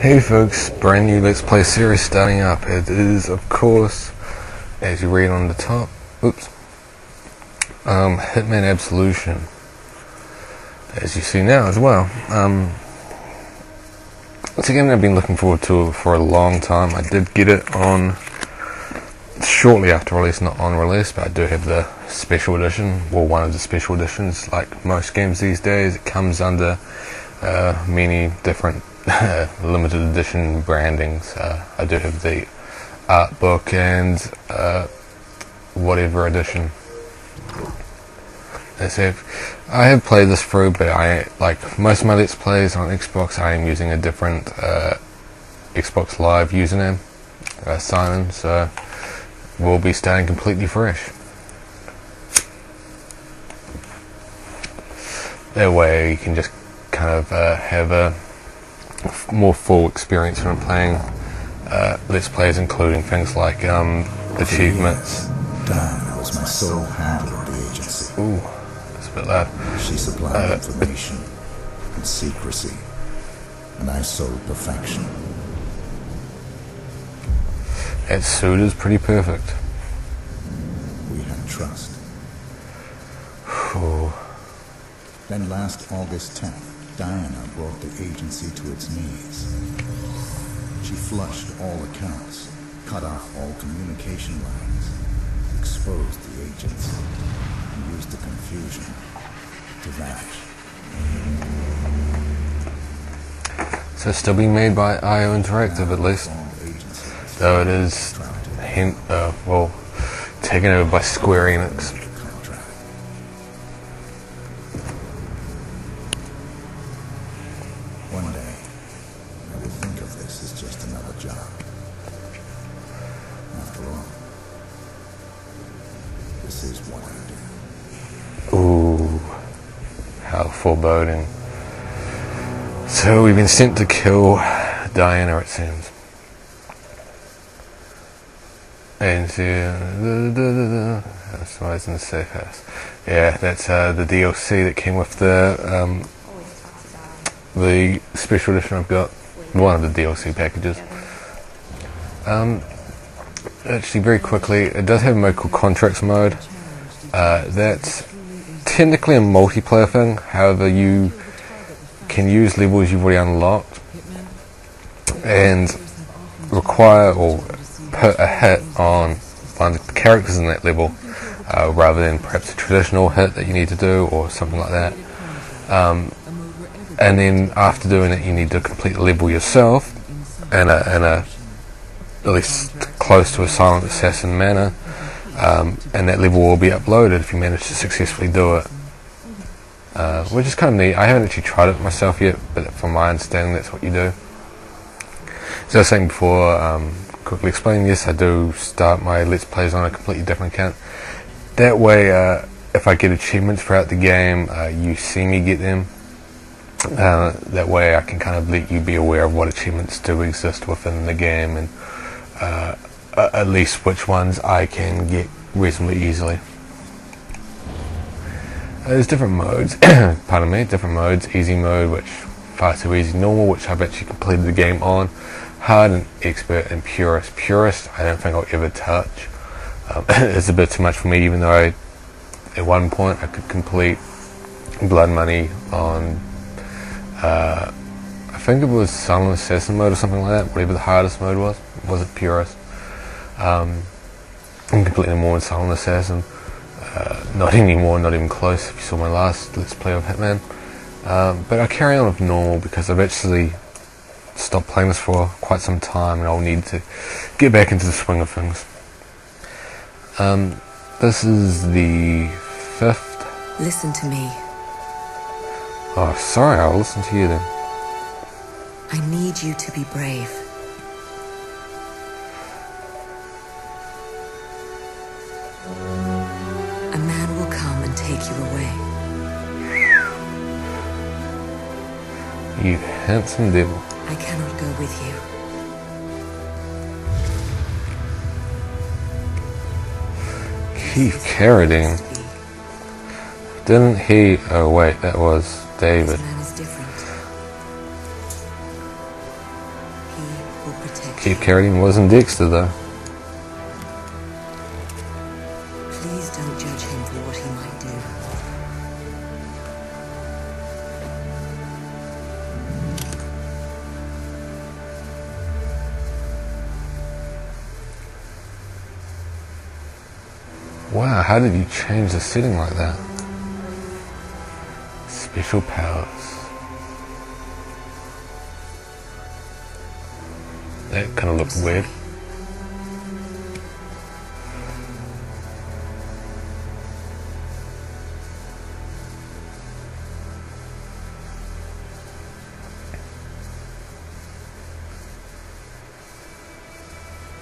Hey folks, brand new Let's Play series starting up. It is, of course, as you read on the top, Hitman Absolution, as you see now as well. It's a game I've been looking forward to for a long time. I did get it on shortly after release, not on release, but I do have the special edition, or one of the special editions. Like most games these days, it comes under many different limited edition brandings. I do have the art book and whatever edition. I have played this through, but like most of my Let's Plays on Xbox, I am using a different Xbox Live username, Simon, so we'll be starting completely fresh. That way you can just kind of have a more full experience when playing Let's Plays, including things like achievements. Diana was my sole handler at the agency. Ooh, that's a bit loud. She supplied information and secrecy, and I sold perfection. That suit is pretty perfect. We had trust. Ooh. Then last August 10th, Diana brought the agency to its knees. She flushed all accounts, cut off all communication lines, exposed the agents, and used the confusion to vanish. So it's still being made by IO Interactive, at least, though it is taken over by Square Enix. One day, I will think of this as just another job. After all, this is what I do. Ooh, how foreboding. So we've been sent to kill Diana, it seems. And somebody's in the safe house. Yeah, that's the DLC that came with the special edition I've got. One of the DLC packages. Actually, very quickly, it does have a mode called Contracts mode. That's technically a multiplayer thing. However, you can use levels you've already unlocked and require or put a hit on one of the characters in that level, rather than perhaps a traditional hit that you need to do or something like that. And then after doing it, you need to complete the level yourself in a at least close to a silent assassin manner, and that level will be uploaded if you manage to successfully do it, which is kind of neat. I haven't actually tried it myself yet, but from my understanding that's what you do. As I was saying before, quickly explaining this, I do start my Let's Plays on a completely different account. That way, if I get achievements throughout the game, you see me get them. That way I can kind of let you be aware of what achievements do exist within the game, and at least which ones I can get reasonably easily. There's different modes, pardon me, different modes. Easy mode, which far too easy. Normal, which I've actually completed the game on. Hard and expert and purist. Purist, I don't think I'll ever touch. It's a bit too much for me, even though at one point I could complete Blood Money on I think it was Silent Assassin mode or something like that, whatever the hardest mode was. Was it Purist? I'm completely more in Silent Assassin. Not anymore, not even close, if you saw my last Let's Play of Hitman. But I'll carry on with normal because I've actually stopped playing this for quite some time and I'll need to get back into the swing of things. This is the 5th. Listen to me. Oh, sorry, I'll listen to you then. I need you to be brave. A man will come and take you away. You handsome devil. I cannot go with you. Keith Carradine. Didn't he? Oh wait, that was David. This man is different. Jeff Carradine wasn't Dexter though. Please don't judge him for what he might do. Wow, how did you change the setting like that? Special powers. That kind of looked weird.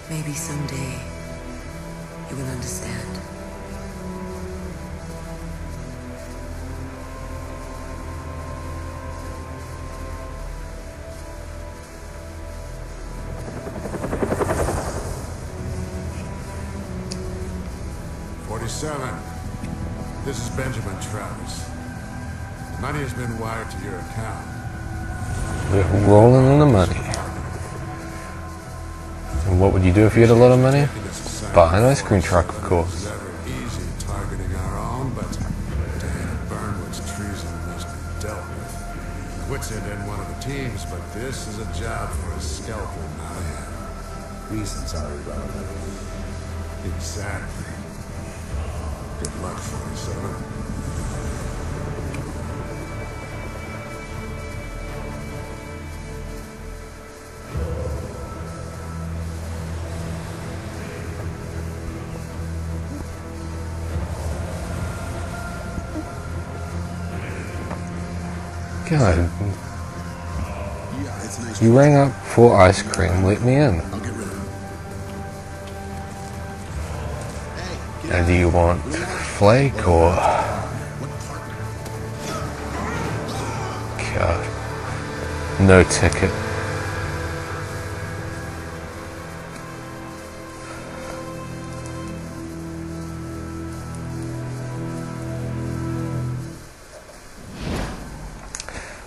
Maybe someday you will understand. This is Benjamin Travis. The money has been wired to your account. We're rolling in the money. And what would you do if you had a lot of money? Buy an ice cream truck, of course. Never easy targeting our own, but Dana Burnwood's treason must be dealt with. Quits it in one of the teams, but this is a job for a scalper, not a hand. Reasons are irrelevant. Exactly. Good luck, 47. God. You rang up for ice cream, let me in. And do you want flake or... God. No ticket.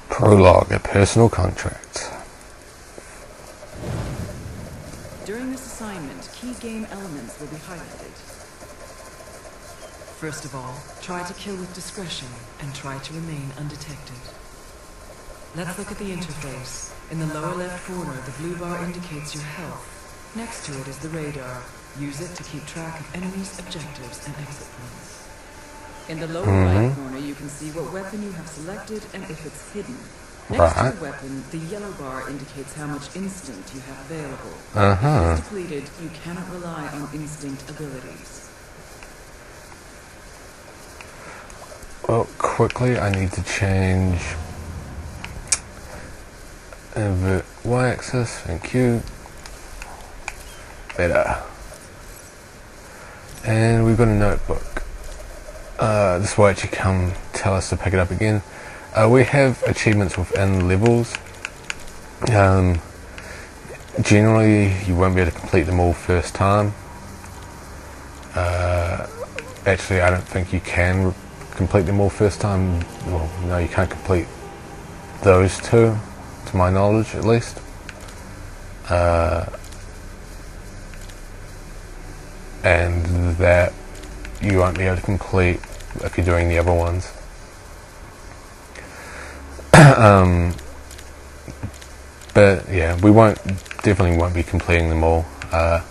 Prologue, a personal contract. During this assignment, key game elements will be highlighted. First of all, try to kill with discretion and try to remain undetected. Let's look at the interface. In the lower left corner, the blue bar indicates your health. Next to it is the radar. Use it to keep track of enemies, objectives, and exit points. In the lower right corner, you can see what weapon you have selected and if it's hidden. Next to the weapon, the yellow bar indicates how much instinct you have available. If it's depleted, you cannot rely on instinct abilities. Well, quickly, I need to change invert y-axis, thank you. Better. And we've got a notebook. This will actually come tell us to pick it up again. We have achievements within levels. Generally, you won't be able to complete them all first time. Actually, I don't think you can complete them all first time. Well, no, you can't complete those two, to my knowledge at least. And that you won't be able to complete if you're doing the other ones. But yeah, we definitely won't be completing them all. I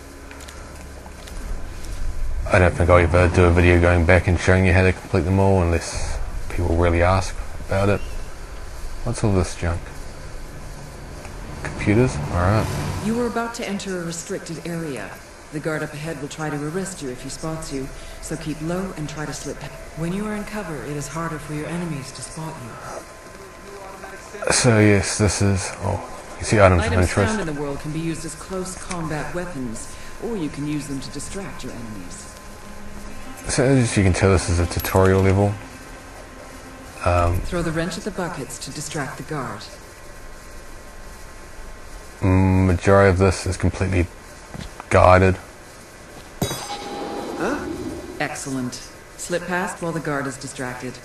don't think I'll ever do a video going back and showing you how to complete them all unless people really ask about it. What's all this junk? Computers? Alright. You are about to enter a restricted area. The guard up ahead will try to arrest you if he spots you, so keep low and try to slip. When you are in cover, it is harder for your enemies to spot you. So yes, this is... Oh, you see items of Items interest. found in the world can be used as close combat weapons, or you can use them to distract your enemies. So as you can tell, this is a tutorial level. Throw the wrench at the buckets to distract the guard. Majority of this is completely guided. Excellent. Slip past while the guard is distracted.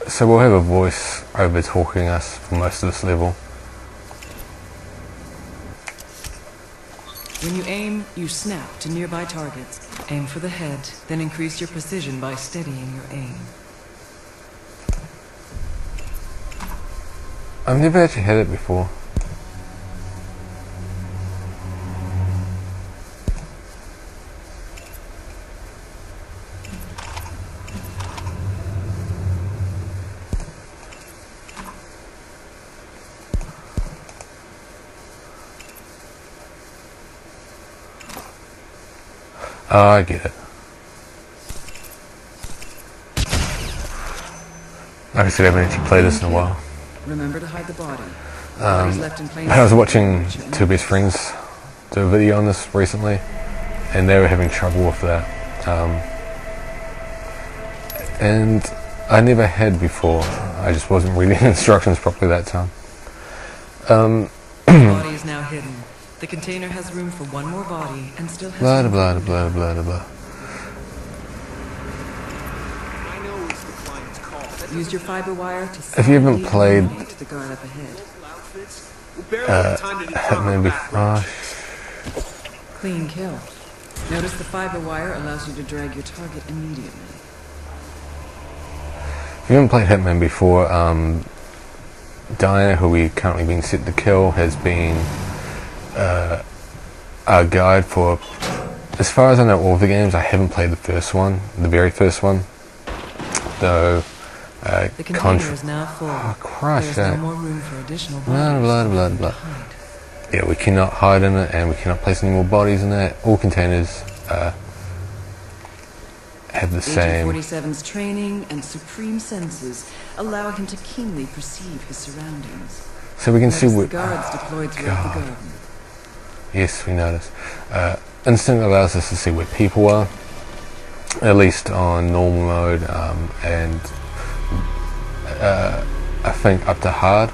So we'll have a voice over talking us for most of this level. When you aim, you snap to nearby targets. Aim for the head, then increase your precision by steadying your aim. I've never actually had it before. Oh, I get it. Like I said, I haven't actually played this in a while. Remember to hide the body. Bodies left in plain I was sight watching will reach two best friends do a video on this recently, and they were having trouble with that. And I never had before. I just wasn't reading instructions properly that time. The body is now hidden. The container has room for one more body and still has Blah room blah for blah blah blah blah. I know it's the client's call. Use your fiber wire to If you haven't silently played illuminate the guard up ahead. Outfits. We'll barely have time to do Hitman proper before. Clean kill. Notice the fiber wire allows you to drag your target immediately. If you haven't played Hitman before, Diana, who we're currently being set to kill, has been our guide for, as far as I know, all of the games. I haven't played the first one, the very first one, though. The container is now full. Oh, Christ, There is no more room for additional bodies. Blah blah blah blah. Hide. Yeah, we cannot hide in it, and we cannot place any more bodies in it. All containers have the same. Agent 47's training and supreme senses allow him to keenly perceive his surroundings. So we can see Notice the what. guards deployed throughout the God. garden. Yes, we notice. Instinct allows us to see where people are, at least on normal mode, and I think up to hard.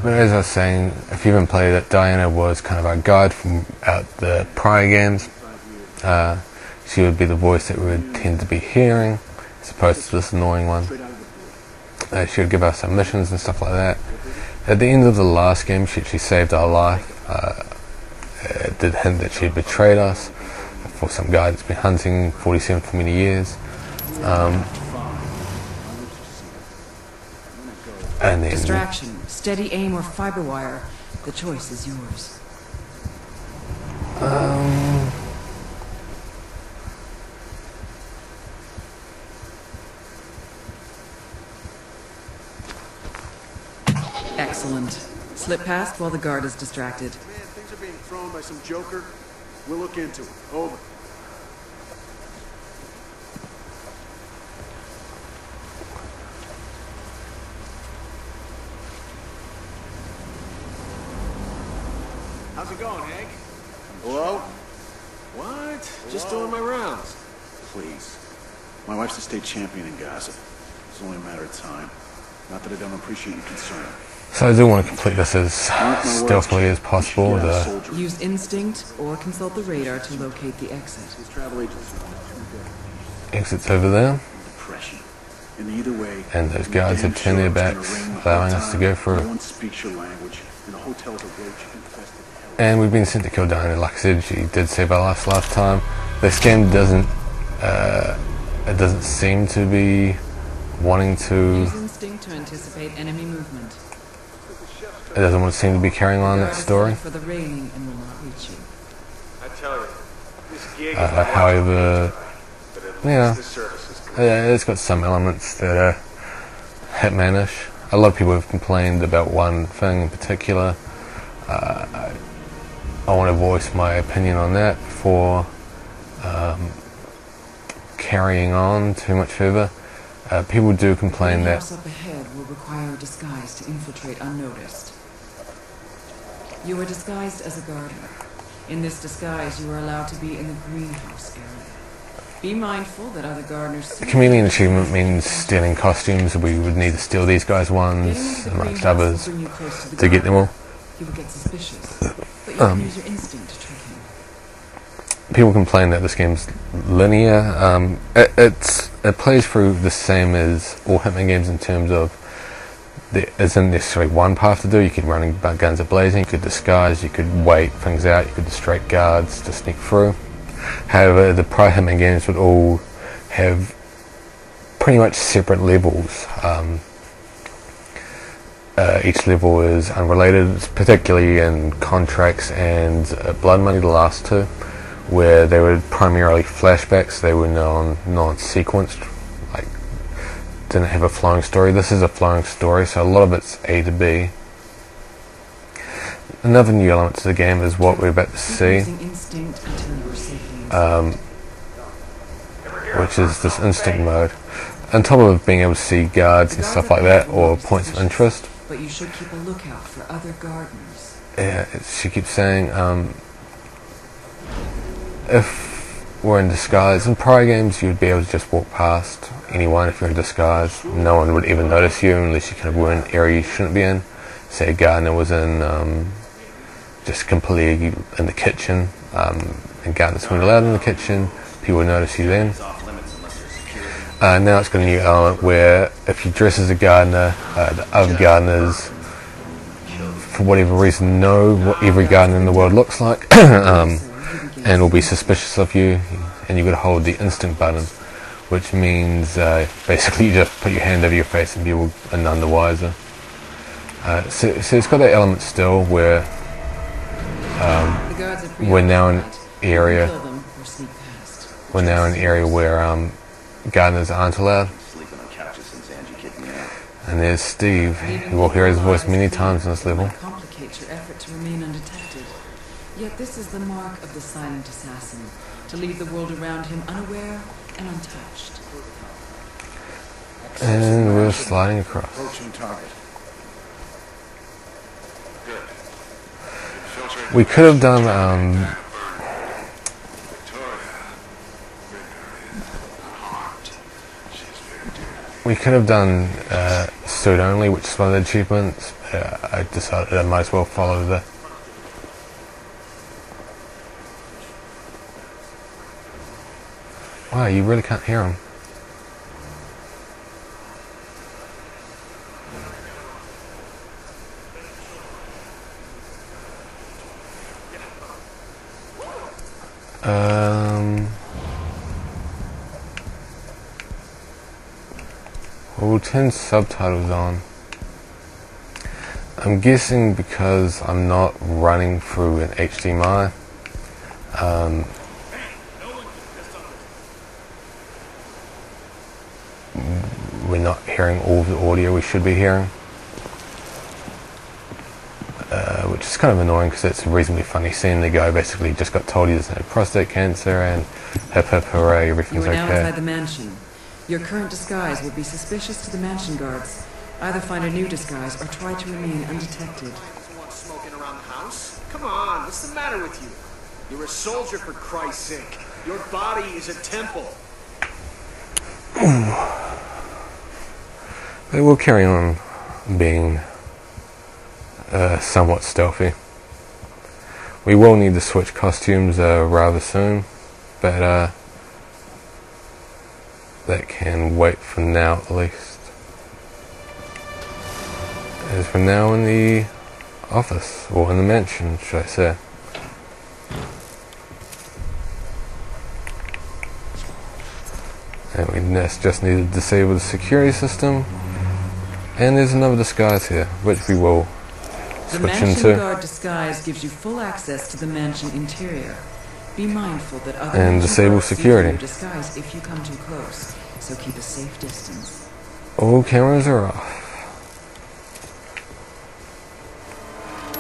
But as I was saying, if you haven't played it, Diana was kind of our guide from out the prior games. She would be the voice that we would tend to be hearing, as opposed to this annoying one. She would give us some missions and stuff like that. At the end of the last game, she actually saved our life. It did hint that she had betrayed us for some guy that's been hunting 47 for many years. And then Distraction, steady aim, or fiber wire. The choice is yours. Excellent. Slip past while the guard is distracted. Man, things are being thrown by some joker. We'll look into it. Over. How's it going, Hank? Hello? What? Just doing my rounds. Please. My wife's the state champion in Gaza. It's only a matter of time. Not that I don't appreciate your concern. so I do want to complete this as stealthily as possible. The Soldier. Use instinct or consult the radar to locate the exit. These travel agents exit's over there, depression. In either way, and those guards have turned their backs, allowing us to go no through. one speaks your language, and the hotel is a roach infested hell. And we've been sent to kill Diana. Like I said, she did save our lives last time. This game doesn't. It doesn't seem to be wanting to. Use instinct to anticipate enemy movement. It doesn't want to seem to be carrying on that Guard is story. headed for the railing and will not reach you. I tell you, this gig is However, but at yeah. least the service is good. it's got some elements that are Hitman-ish. A lot of people have complained about one thing in particular. I want to voice my opinion on that before carrying on too much further. People do complain The that house up ahead will require a disguise to infiltrate unnoticed. You are disguised as a gardener. In this disguise, you are allowed to be in the greenhouse area. Be mindful that other gardeners... Chameleon achievement means stealing costumes. We would need to steal these guys' ones, amongst others, to get them all. He will get suspicious, but you can use your instinct to trick him. People complain that this game's linear. It plays through the same as all Hitman games in terms of there isn't necessarily one path to do. You could run guns a-blazing, you could disguise, you could wait things out, you could distract guards to sneak through. However, the prior Hitman games would all have pretty much separate levels. Each level is unrelated, particularly in Contracts and Blood Money, the last two, where they were primarily flashbacks. They were non-sequenced, like didn't have a flowing story. This is a flowing story, so a lot of it's A to B. Another new element to the game is what we're about to see, which is this instinct mode. On top of being able to see guards and stuff like that, or points of interest. But you should keep a lookout for other gardeners. Yeah, she keeps saying, if we're in disguise, in prior games you'd be able to just walk past anyone if you're in disguise. No one would even notice you unless you kind of were in an area you shouldn't be in. Say a gardener was in, just completely in the kitchen, and gardeners weren't allowed in the kitchen, people would notice you then. Now it's got a new element where if you dress as a gardener, the other gardeners, for whatever reason, know what every gardener in the world looks like, and will be suspicious of you, and you've got to hold the instinct button, which means basically you just put your hand over your face and people are none the wiser. So it's got that element still where we're now in an area where gardeners aren't allowed. And there's Steve. You will hear his voice many times in this level. Complicate your effort to remain undetected. Yet this is the mark of the silent assassin, to leave the world around him unaware and untouched. And we're sliding across. We could have done suit only, which is one of the achievements. I decided I might as well follow the... Wow, you really can't hear him. We'll turn subtitles on. I'm guessing because I'm not running through an HDMI. We're not hearing all the audio we should be hearing, which is kind of annoying because it's a reasonably funny scene. The guy basically just got told he doesn't have prostate cancer and hip hip hooray, everything's okay. You are now inside the mansion. Your current disguise will be suspicious to the mansion guards. Either find a new disguise or try to remain undetected. Smoking around the house? Come on, what's the matter with you? You're a soldier, for Christ's sake. Your body is a temple. But we'll carry on being somewhat stealthy. We will need to switch costumes rather soon, but that can wait for now at least. As for now in the office, or in the mansion, should I say. And we just need to disable the security system. And there's another disguise here, which we will switch into. The mansion guard disguise gives you full access to the mansion interior. Be mindful that other and disable security. Disguise if you come too close, so keep a safe distance. All cameras are off.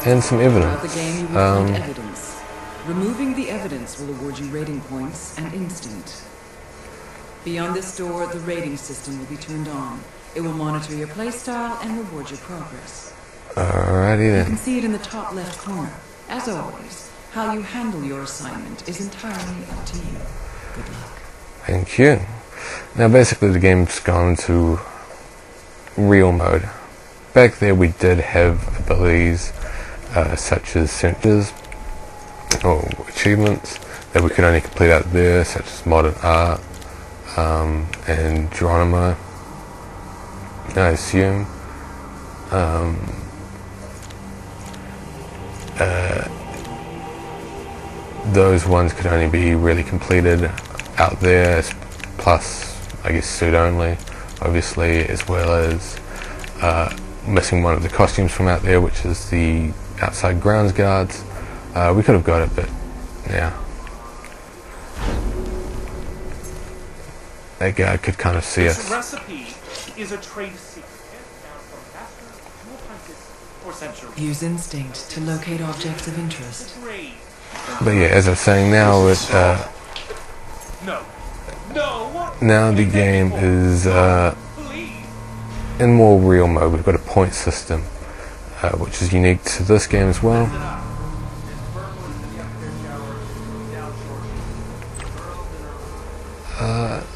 And some evidence. Throughout the game, you will find evidence. Removing the evidence will award you rating points and instinct. Beyond this door, the rating system will be turned on. It will monitor your playstyle and reward your progress. Alrighty then. You can see it in the top left corner. As always, how you handle your assignment is entirely up to you. Good luck. Thank you. Now basically the game's gone to real mode. Back there we did have abilities such as searches or achievements that we could only complete out there, such as modern art and Geronimo, I assume. Those ones could only be really completed out there, plus I guess suit only, obviously, as well as missing one of the costumes from out there, which is the outside grounds guards. We could have got it, but yeah, that guard could kind of see us. This recipe is a trade secret down from master to apprentice for centuries. Use instinct to locate objects of interest. But yeah, as I was saying, now now the game is in more real mode. We've got a point system, which is unique to this game as well.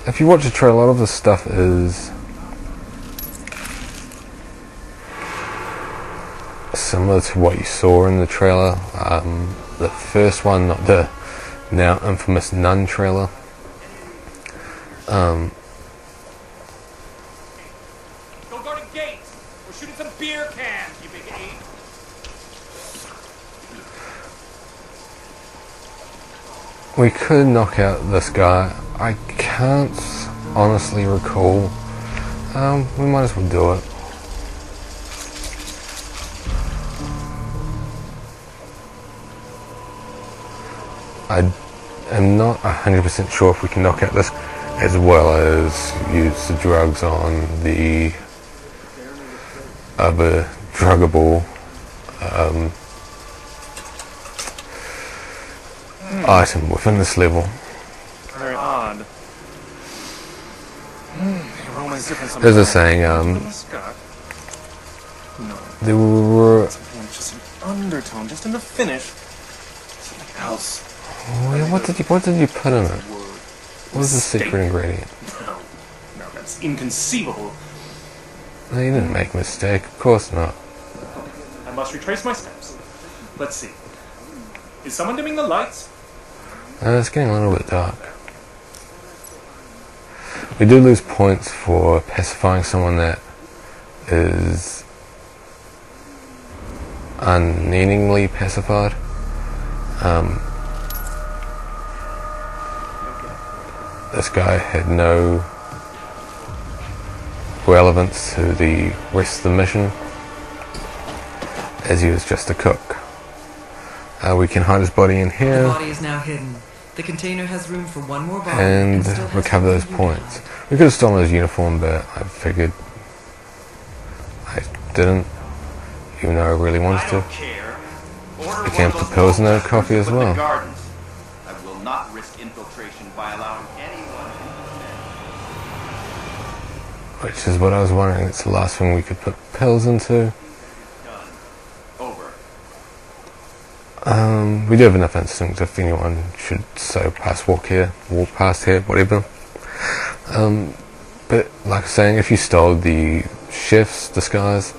If you watch the trailer, a lot of the stuff is similar to what you saw in the trailer. The first one, not the now infamous Nun trailer. Go guard a gate. We're shooting some beer cans, you big ape. We could knock out this guy. I can't honestly recall. We might as well do it. I am not 100% sure if we can knock out this, as well as use the drugs on the other druggable item within this level. Very odd. As As I was saying, there were... just an undertone, just in the finish. Something else. What did you put in it? What was the secret ingredient? No, that's inconceivable. No, you didn't make a mistake. Of course not. I must retrace my steps. Let's see. Is someone dimming the lights? It's getting a little bit dark. We do lose points for pacifying someone that is unmeaningly pacified. This guy had no relevance to the rest of the mission, as he was just a cook. We can hide his body in The here body is now hidden. The container has room for one more body and still has recover those room points. We could have stolen his uniform, but I figured I didn't, even though I really wanted to. I can put pills in that coffee as well. I will not risk infiltration by allowing anyone. Which is what I was wondering. It's the last thing we could put pills into. We do have enough instinct if anyone should walk past here, whatever. But like I was saying, if you stole the chef's disguise,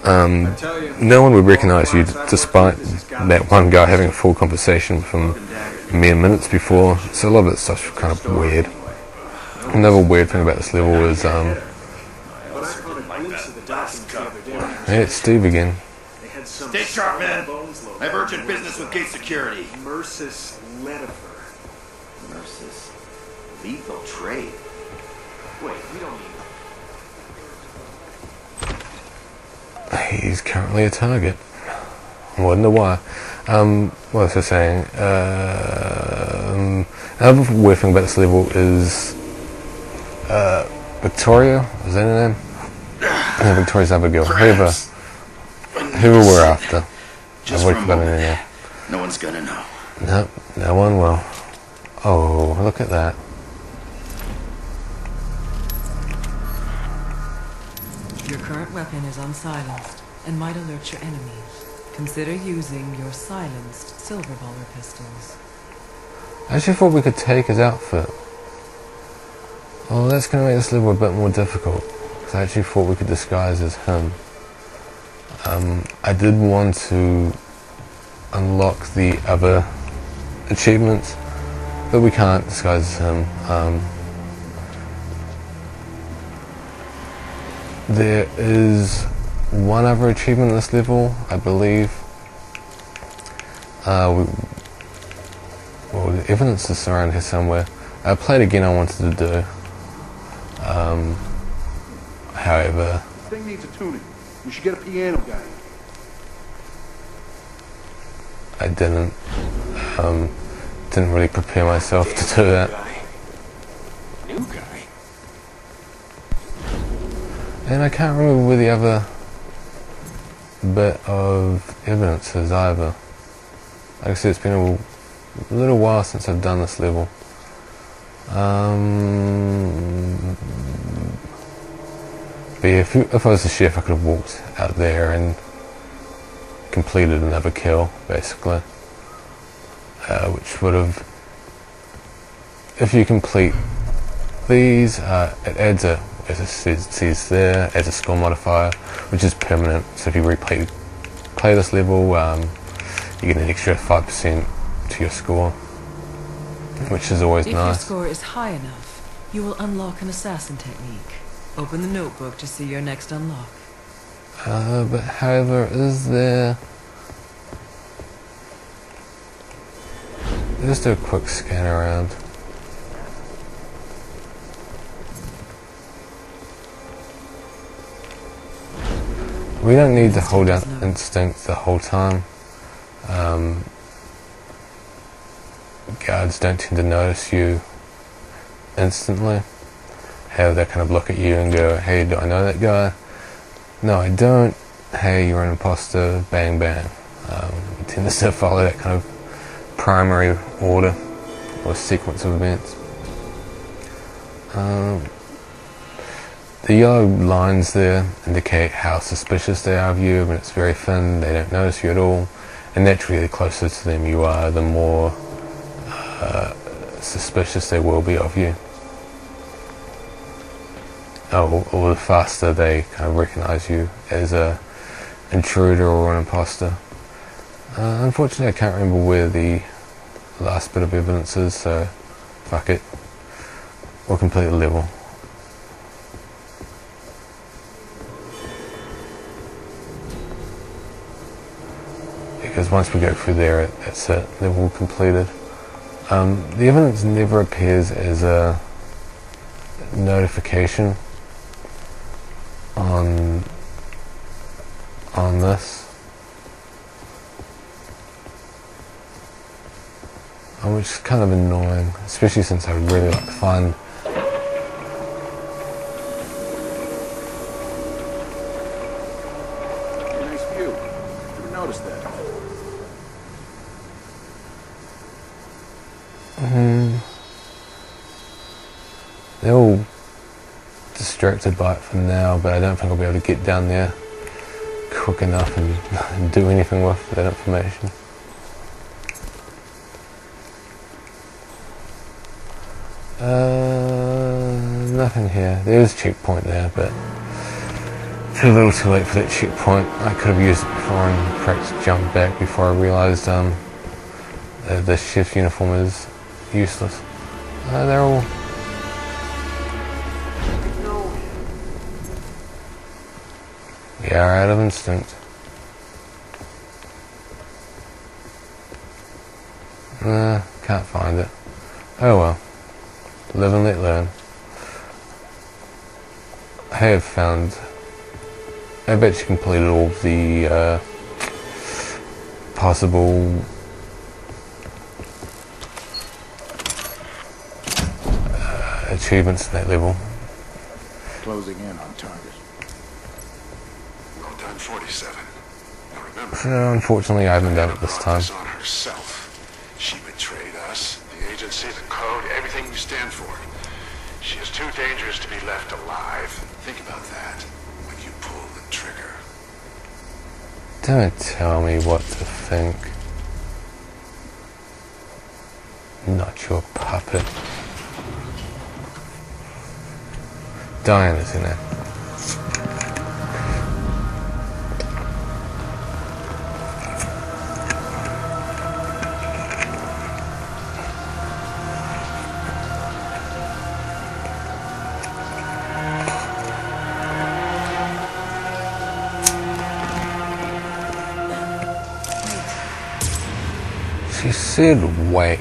no one would recognize you, despite that one guy having a full conversation from mere minutes before. So a lot of that stuff's kind of weird. Another weird thing about this level is, hey, it's Steve again. Stay sharp, man. I have urgent business with gate security. Mercis Letifer. Mercis. Lethal trade. Wait, we don't need... He's currently a target. I wonder why. What was I saying? Another weird thing about this level is Victoria. Is that her name? No, Victoria's Abigail. Who we're after. Just I've for a forgotten moment. her name. No one's gonna know. No, no one will. Oh, look at that. Your current weapon is unsilenced and might alert your enemies. Consider using your silenced silver baller pistols. I actually thought we could take his outfit. Oh, that's going to make this level a bit more difficult, because I actually thought we could disguise as him. I did want to unlock the other achievements, but we can't disguise as him. There is one other achievement in this level, I believe. Well, the evidence is around here somewhere. I played again, I wanted to do. However, Thing needs a tuning. We should get a piano guy. I didn't really prepare myself to do that. New guy. And I can't remember where the other bit of evidence is either. Like I said, it's been a little while since I've done this level. But yeah, if I was the chef, I could have walked out there and completed another kill, basically. Which would have, if you complete these, it adds a, as it says there, adds a score modifier, which is permanent. So if you play this level, you get an extra 5% to your score, which is always If nice. your score is high enough, you will unlock an assassin technique. Open the notebook to see your next unlock. But however, is there... Let's do a quick scan around. We don't need to hold down instinct the whole time. Guards don't tend to notice you instantly. How they kind of look at you and go, hey, do I know that guy? No, I don't. Hey, you're an imposter. Bang, bang. We tend to follow that kind of primary order or sequence of events. The yellow lines there indicate how suspicious they are of you. When it's very thin, they don't notice you at all. And naturally, the closer to them you are, the more suspicious they will be of you. Or the faster they kind of recognize you as an intruder or an imposter. Unfortunately, I can't remember where the last bit of evidence is, so fuck it. We'll complete the level. Because once we go through there, that's it. Level completed. The evidence never appears as a notification on this, which is kind of annoying, especially since I really like to find Nice view. Never noticed that. they're all distracted by it for now, but I don't think I'll be able to get down there quick enough and do anything with that information. Nothing here. There's a checkpoint there, but too little too late for that checkpoint. I could have used it before and perhaps jumped back before I realised the chef's uniform is useless. They're all... We are out of instinct. Can't find it. Oh well. Live and let learn. I've actually completed all of the possible achievements in that level. Closing in on target. Well done, 47. Now remember, So unfortunately I haven't done it this time. is on herself. She betrayed us, the agency, the code, everything we stand for. She is too dangerous to be left alive. Think about that when you pull the trigger. Don't tell me what to think. Not your puppet. Diana's in there. She said wait.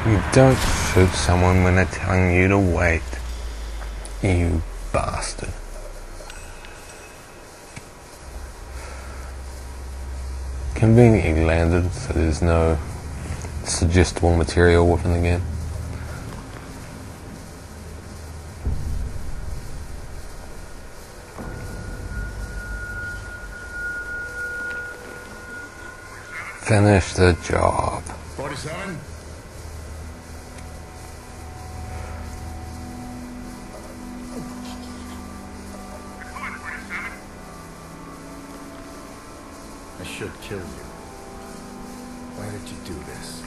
You don't shoot someone when they're telling you to wait. You bastard. Conveniently landed, so there's no suggestible material within the game. Finish the job. 47? I should kill you. Why did you do this?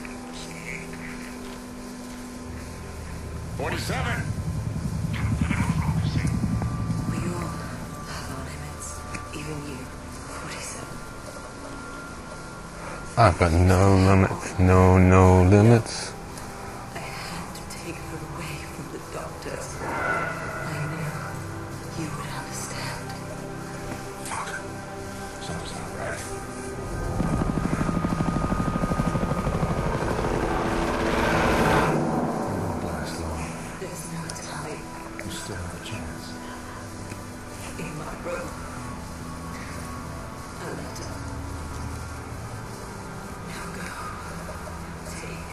47! We all have our limits. Even you, 47. I've got no limits. No limits. I had to take her away from the doctors. I knew you would understand. Fuck. Something's not right. It won't last long. There's no time. You still have a chance. In my room. A letter. Now go. Take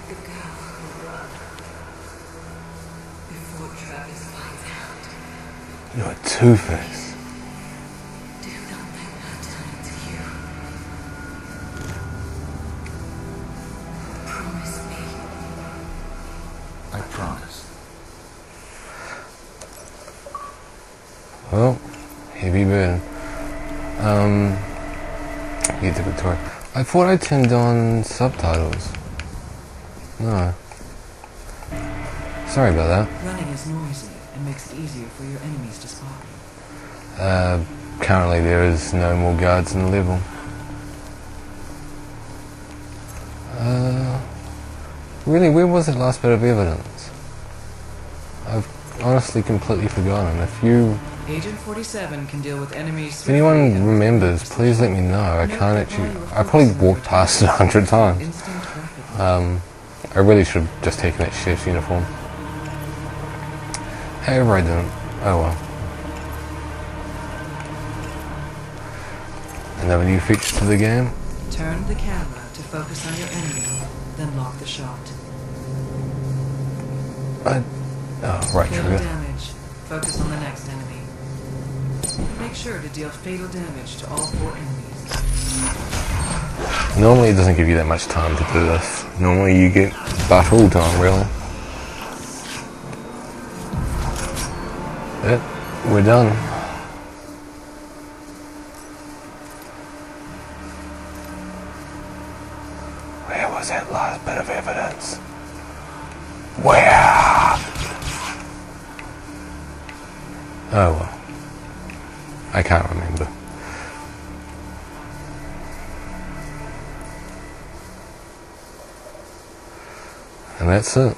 the girl and run. Before Travis finds out. You're Two-Face. Do not let her turn to you. Promise me. I promise. Well, heavy burden. Get to Victoria. I thought I turned on subtitles. No. Sorry about that. Running is noisy and makes it easier for your enemies to spot you. Currently there is no more guards in the level. Really, where was the last bit of evidence? I've honestly completely forgotten. If you... Agent 47 can deal with enemies. If anyone remembers, please let me know. I can't actually... I probably walked past it 100 times. I really should have just taken that chef's uniform. However, I didn't. Oh well. Another new feature to the game. Turn the camera to focus on your enemy, then lock the shot. Oh, right Fatal trigger. damage. Focus on the next enemy. Make sure to deal fatal damage to all 4 enemies. Normally it doesn't give you that much time to do this. Normally you get battle time, really. Yep, we're done. Where was that last bit of evidence? Where? Oh well. I can't remember. And that's it.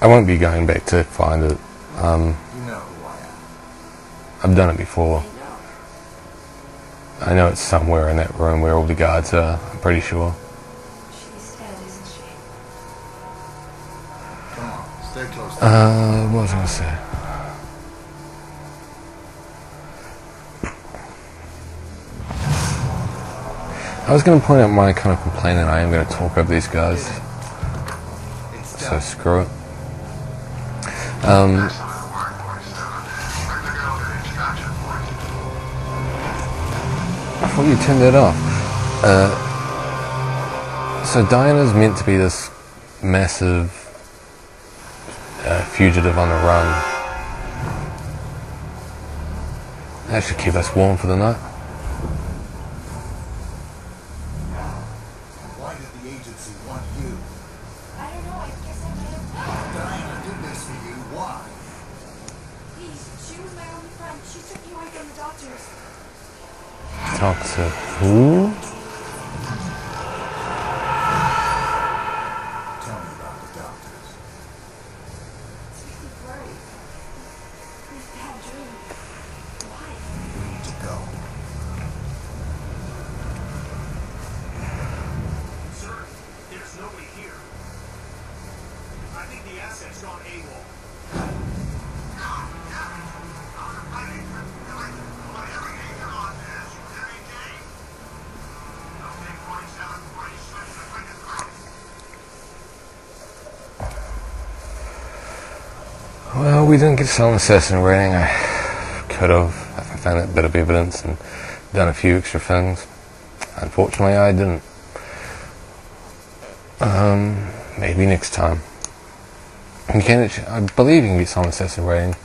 I won't be going back to find it. You know who I am. I've done it before. I know it's somewhere in that room where all the guards are, I'm pretty sure. She's dead, isn't she? Come on, stay close. What was I going to say? I was going to point out my kind of complaint that I am going to talk over these guys. So screw it. I thought you turned it off. So Diana's meant to be this massive fugitive on the run. That should keep us warm for the night. Why She took me away from the doctors. Talk to who? Tell me about the doctors. It's really blurry. This bad dream. Why? We need to go. Sir, there's nobody here. I think the asset's gone AWOL. Well, we didn't get some assassin rating. I could have if I found that bit of evidence and done a few extra things. Unfortunately, I didn't. Maybe next time. You can actually, I believe you can get some assassin rating.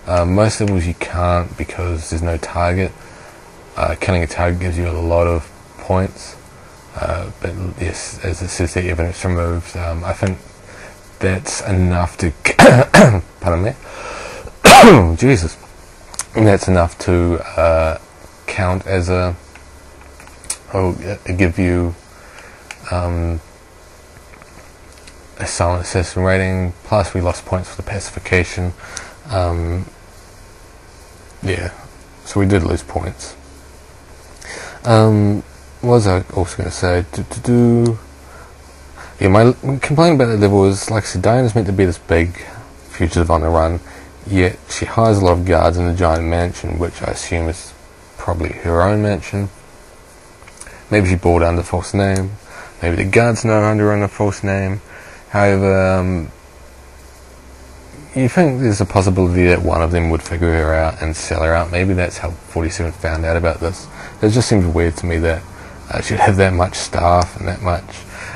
Most levels you can't because there's no target. Killing a target gives you a lot of points. But yes, as it says, the evidence removed. I think that's enough to pardon me. Jesus, that's enough to count as a give you a silent assassin rating. Plus, we lost points for the pacification. Yeah, so we did lose points. What was I also going to say? Yeah, my complaint about the level is, like I said, Diana's meant to be this big fugitive on the run, yet she hires a lot of guards in the giant mansion, which I assume is probably her own mansion. Maybe she bought under a false name. Maybe the guards know her under a false name. However, you think there's a possibility that one of them would figure her out and sell her out. Maybe that's how 47 found out about this. It just seems weird to me that she'd have that much staff and that much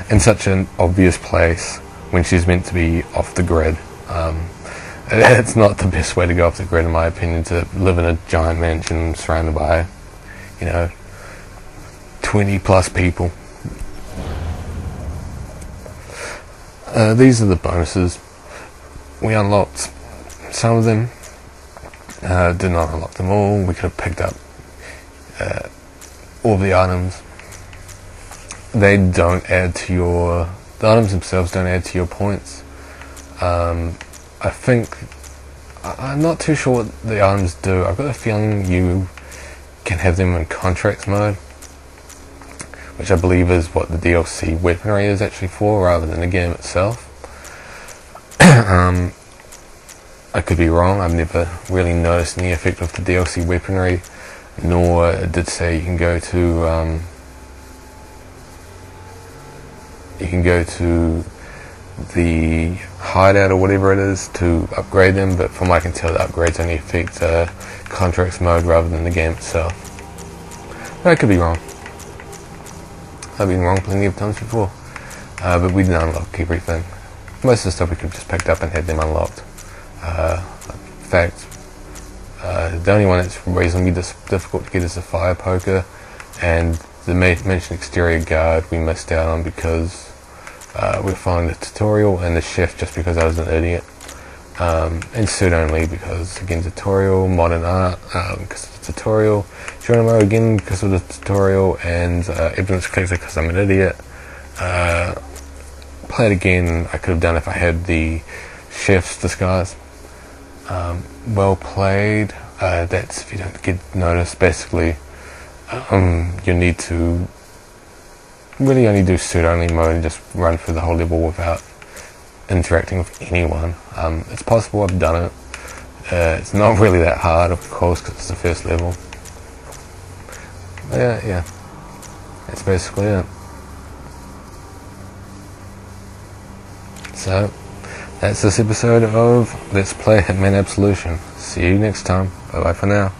in such an obvious place when she's meant to be off the grid. It's not the best way to go off the grid, in my opinion, to live in a giant mansion surrounded by, 20 plus people. These are the bonuses. We unlocked some of them, did not unlock them all. We could have picked up all the items. They don't add to the items themselves don't add to your points. I think, I'm not too sure what the items do. I've got a feeling you can have them in contracts mode, which I believe is what the DLC weaponry is actually for, rather than the game itself. I could be wrong. I've never really noticed any effect of the DLC weaponry, nor it did say you can go to the hideout or whatever it is to upgrade them, but from what I can tell, the upgrades only affect contracts mode rather than the game itself. But I could be wrong. I've been wrong plenty of times before. But we didn't unlock everything. Most of the stuff we could have just picked up and had them unlocked. In fact, the only one that's reasonably difficult to get is the fire poker, and the mentioned exterior guard we missed out on because we were following the tutorial, and the chef just because I was an idiot. And suit only because, again, tutorial, modern art, because of the tutorial, Geronimo again because of the tutorial, and evidence collector because I'm an idiot. Play it again, I could have done if I had the chef's disguise. Well played. That's if you don't get noticed. Basically, you need to really only do suit only mode and just run through the whole level without interacting with anyone. It's possible, I've done it. It's not really that hard, of course, because it's the first level. But yeah, that's basically it. So, that's this episode of Let's Play Hitman Absolution. See you next time. Bye bye for now.